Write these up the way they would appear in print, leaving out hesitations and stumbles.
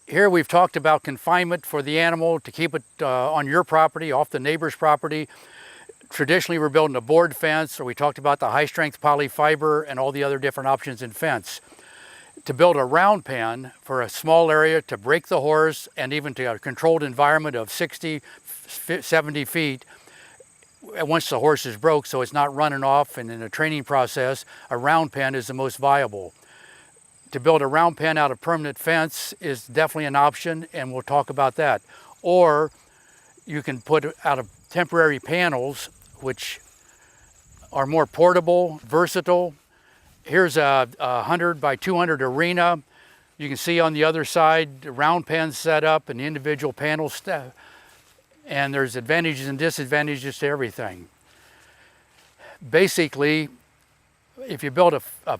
Here we've talked about confinement for the animal to keep it on your property, off the neighbor's property. Traditionally, we're building a board fence, or we talked about the high-strength polyfiber and all the other different options in fence. To build a round pen for a small area to break the horse and even to a controlled environment of 60, 70 feet, once the horse is broke so it's not running off, and in a training process, a round pen is the most viable. To build a round pen out of permanent fence is definitely an option, and we'll talk about that. Or you can put out of temporary panels, which are more portable, versatile. Here's a 100 by 200 arena. You can see on the other side, the round pen set up and the individual panels. And there's advantages and disadvantages to everything. Basically, if you build a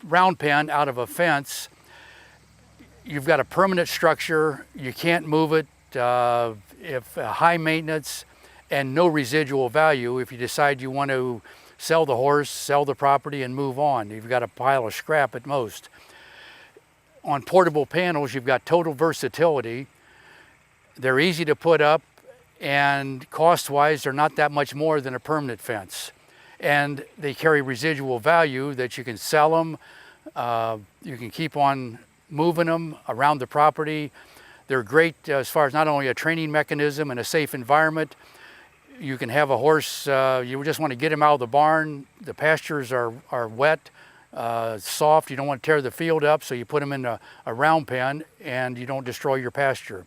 round pen out of a fence, you've got a permanent structure. You can't move it. If high maintenance and no residual value. If you decide you want to sell the horse, sell the property, and move on, you've got a pile of scrap at most. On portable panels, you've got total versatility. They're easy to put up, and cost-wise, they're not that much more than a permanent fence. And they carry residual value that you can sell them. You can keep on moving them around the property. They're great as far as not only a training mechanism and a safe environment. You can have a horse, you just want to get him out of the barn. The pastures are wet, soft. You don't want to tear the field up, so you put him in a round pen and you don't destroy your pasture.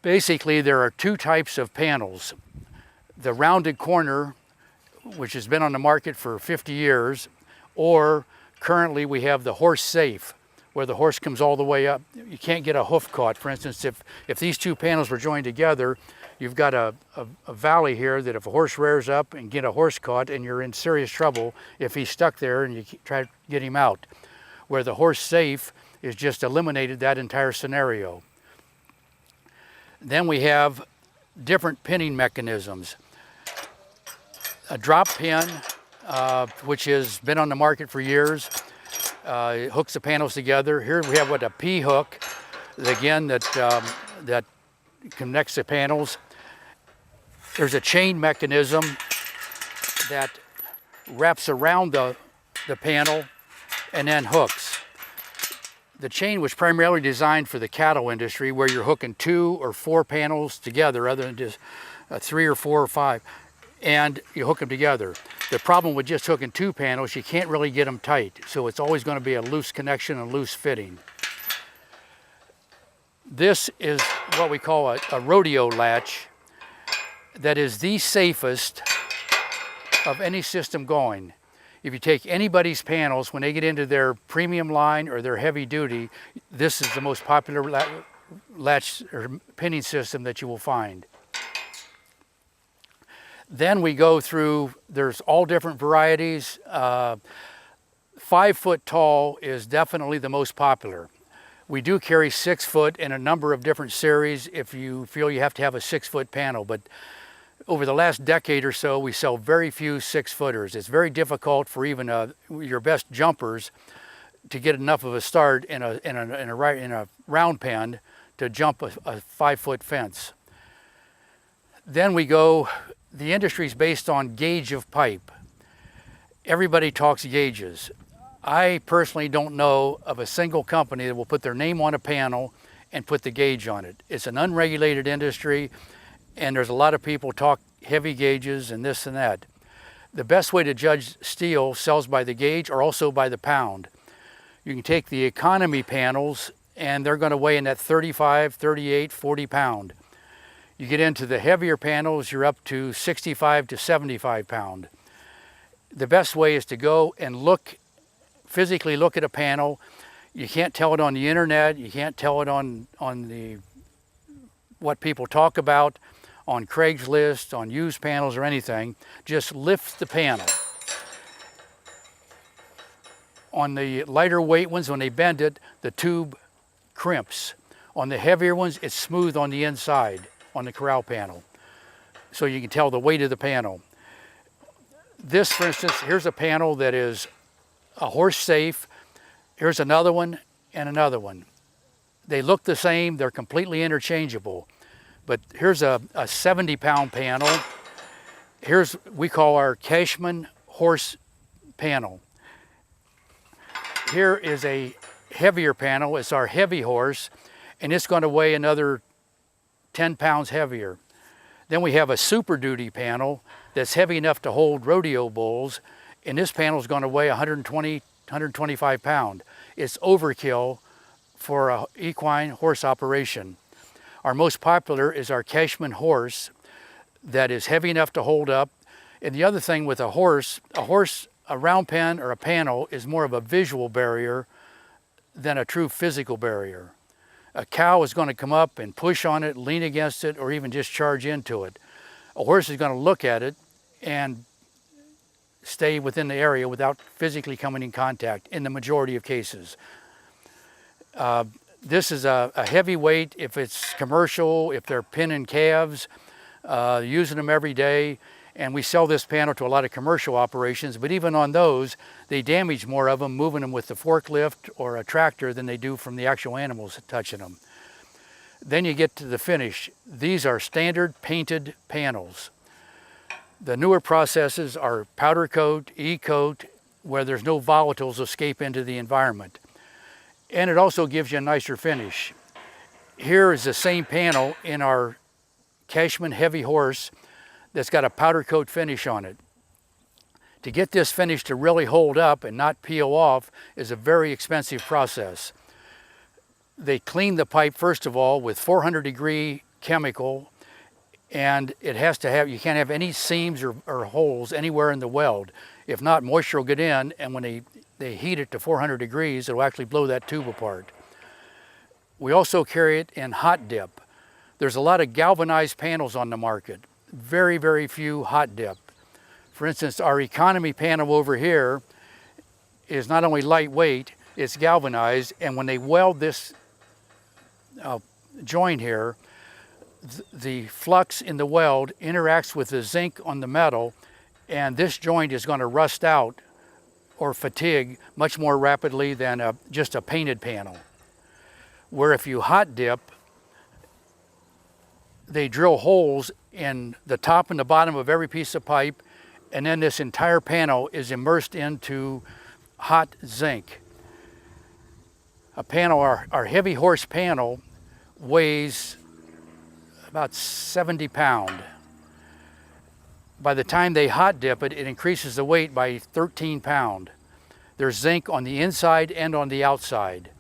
Basically, there are two types of panels. The rounded corner, which has been on the market for 50 years, or currently we have the horse safe, where the horse comes all the way up. You can't get a hoof caught. For instance, if these two panels were joined together, you've got a valley here that if a horse rears up and get a horse caught, and you're in serious trouble if he's stuck there and you try to get him out. Where the horse safe is just eliminated that entire scenario. Then we have different pinning mechanisms. A drop pin, which has been on the market for years. It hooks the panels together. Here we have a P hook, again, that connects the panels. There's a chain mechanism that wraps around the panel and then hooks. The chain was primarily designed for the cattle industry, where you're hooking 2 or 4 panels together, rather than just 3 or 4 or 5, and you hook them together. The problem with just hooking 2 panels, you can't really get them tight, so it's always going to be a loose connection and loose fitting. This is what we call a rodeo latch that is the safest of any system going. If you take anybody's panels, when they get into their premium line or their heavy duty, this is the most popular latch or pinning system that you will find. Then we go through, there's all different varieties. 5 foot tall is definitely the most popular. We do carry 6 foot in a number of different series if you feel you have to have a 6 foot panel, but over the last decade or so, we sell very few 6-footers. It's very difficult for even your best jumpers to get enough of a start in a round pen to jump a 5-foot fence. Then we go, the industry is based on gauge of pipe. Everybody talks gauges. I personally don't know of a single company that will put their name on a panel and put the gauge on it. It's an unregulated industry, and there's a lot of people talk heavy gauges and this and that. The best way to judge steel sells by the gauge or also by the pound. You can take the economy panels and they're going to weigh in that 35, 38, 40 pound. You get into the heavier panels, you're up to 65 to 75 pound. The best way is to go and physically look at a panel. You can't tell it on the internet, you can't tell it on what people talk about on Craigslist, on used panels or anything. Just lift the panel. On the lighter weight ones, when they bend it, the tube crimps. On the heavier ones, it's smooth on the inside, on the corral panel. So you can tell the weight of the panel. This, for instance, here's a panel that is a horse safe. Here's another one and another one. They look the same, they're completely interchangeable. But here's a 70-pound panel. Here's, we call our Cashman horse panel. Here is a heavier panel, it's our heavy horse, and it's going to weigh another 10 pounds heavier. Then we have a Super Duty panel that's heavy enough to hold rodeo bulls, and this panel is going to weigh 120, 125 pounds. It's overkill for an equine horse operation. Our most popular is our Cashman horse that is heavy enough to hold up. And the other thing with a horse, a round pen or a panel is more of a visual barrier than a true physical barrier. A cow is going to come up and push on it, lean against it, or even just charge into it. A horse is going to look at it and stay within the area without physically coming in contact in the majority of cases. This is a heavy weight if it's commercial, if they're pinning calves, using them every day. And we sell this panel to a lot of commercial operations, but even on those, they damage more of them moving them with the forklift or a tractor than they do from the actual animals touching them. Then you get to the finish. These are standard painted panels. The newer processes are powder coat, e-coat, where there's no volatiles escape into the environment. And it also gives you a nicer finish. Here is the same panel in our Cashman heavy horse that's got a powder coat finish on it. To get this finish to really hold up and not peel off is a very expensive process. They clean the pipe first of all with 400-degree chemical, and it has to have, you can't have any seams or holes anywhere in the weld. If not, moisture will get in, and when they heat it to 400 degrees, it'll actually blow that tube apart. We also carry it in hot dip. There's a lot of galvanized panels on the market. Very, very few hot dip. For instance, our economy panel over here is not only lightweight, it's galvanized, and when they weld this joint here, the flux in the weld interacts with the zinc on the metal, and this joint is going to rust out or fatigue much more rapidly than just a painted panel. Where if you hot dip, they drill holes in the top and the bottom of every piece of pipe, and then this entire panel is immersed into hot zinc. A panel, our heavy horse panel, weighs about 70 pounds. By the time they hot dip it, it increases the weight by 13 pounds. There's zinc on the inside and on the outside,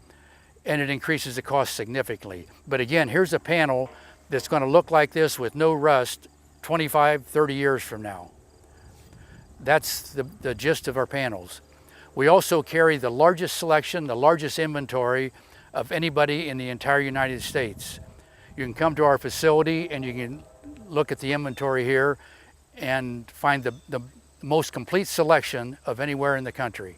and it increases the cost significantly. But again, here's a panel that's going to look like this with no rust 25, 30 years from now. That's the gist of our panels. We also carry the largest selection, the largest inventory of anybody in the entire United States. You can come to our facility and you can look at the inventory here and find the most complete selection of anywhere in the country.